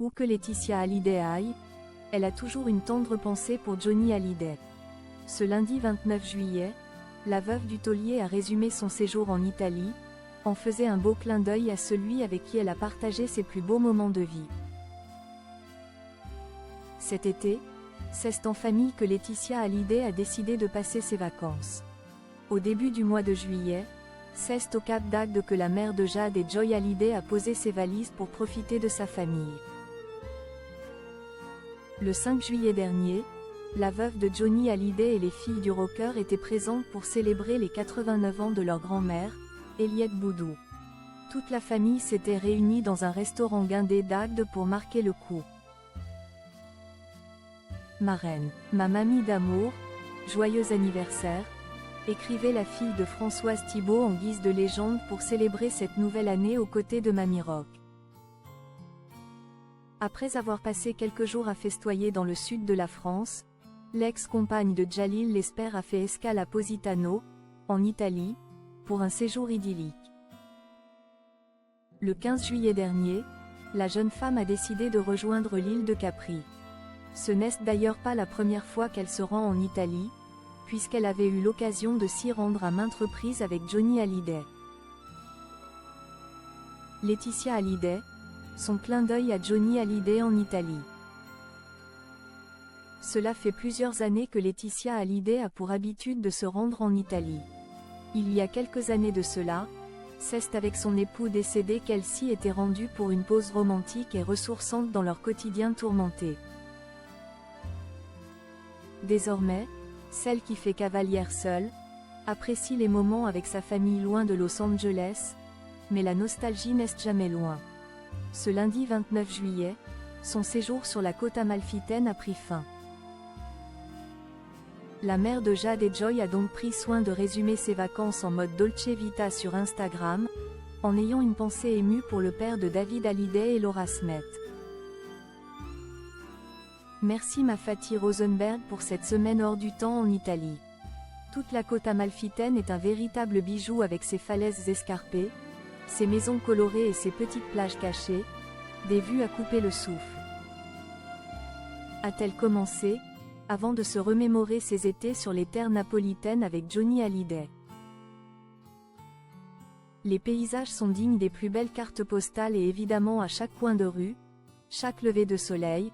Où que Laetitia Hallyday aille, elle a toujours une tendre pensée pour Johnny Hallyday. Ce lundi 29 juillet, la veuve du taulier a résumé son séjour en Italie, en faisait un beau clin d'œil à celui avec qui elle a partagé ses plus beaux moments de vie. Cet été, c'est en famille que Laetitia Hallyday a décidé de passer ses vacances. Au début du mois de juillet, c'est au Cap d'Agde que la mère de Jade et Joy Hallyday a posé ses valises pour profiter de sa famille. Le 5 juillet dernier, la veuve de Johnny Hallyday et les filles du rocker étaient présentes pour célébrer les 89 ans de leur grand-mère, Eliette Boudou. Toute la famille s'était réunie dans un restaurant guindé d'Agde pour marquer le coup. Marraine, ma mamie d'amour, joyeux anniversaire, écrivait la fille de Françoise Thibault en guise de légende pour célébrer cette nouvelle année aux côtés de Mamie Rock. Après avoir passé quelques jours à festoyer dans le sud de la France, l'ex-compagne de Jalil Lesper a fait escale à Positano, en Italie, pour un séjour idyllique. Le 15 juillet dernier, la jeune femme a décidé de rejoindre l'île de Capri. Ce n'est d'ailleurs pas la première fois qu'elle se rend en Italie, puisqu'elle avait eu l'occasion de s'y rendre à maintes reprises avec Johnny Hallyday. Laetitia Hallyday, son clin d'œil à Johnny Hallyday en Italie. Cela fait plusieurs années que Laetitia Hallyday a pour habitude de se rendre en Italie. Il y a quelques années de cela, c'est avec son époux décédé qu'elle s'y était rendue pour une pause romantique et ressourçante dans leur quotidien tourmenté. Désormais, celle qui fait cavalière seule, apprécie les moments avec sa famille loin de Los Angeles, mais la nostalgie n'est jamais loin. Ce lundi 29 juillet, son séjour sur la côte amalfitaine a pris fin. La mère de Jade et Joy a donc pris soin de résumer ses vacances en mode Dolce Vita sur Instagram, en ayant une pensée émue pour le père de David Hallyday et Laura Smet. Merci ma Fatih Rosenberg pour cette semaine hors du temps en Italie. Toute la côte amalfitaine est un véritable bijou avec ses falaises escarpées, ses maisons colorées et ses petites plages cachées, des vues à couper le souffle. A-t-elle commencé, avant de se remémorer ses étés sur les terres napolitaines avec Johnny Hallyday. Les paysages sont dignes des plus belles cartes postales et évidemment à chaque coin de rue, chaque lever de soleil,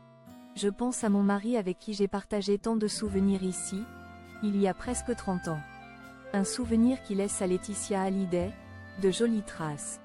je pense à mon mari avec qui j'ai partagé tant de souvenirs ici, il y a presque 30 ans. Un souvenir qui laisse à Laetitia Hallyday, de jolies traces.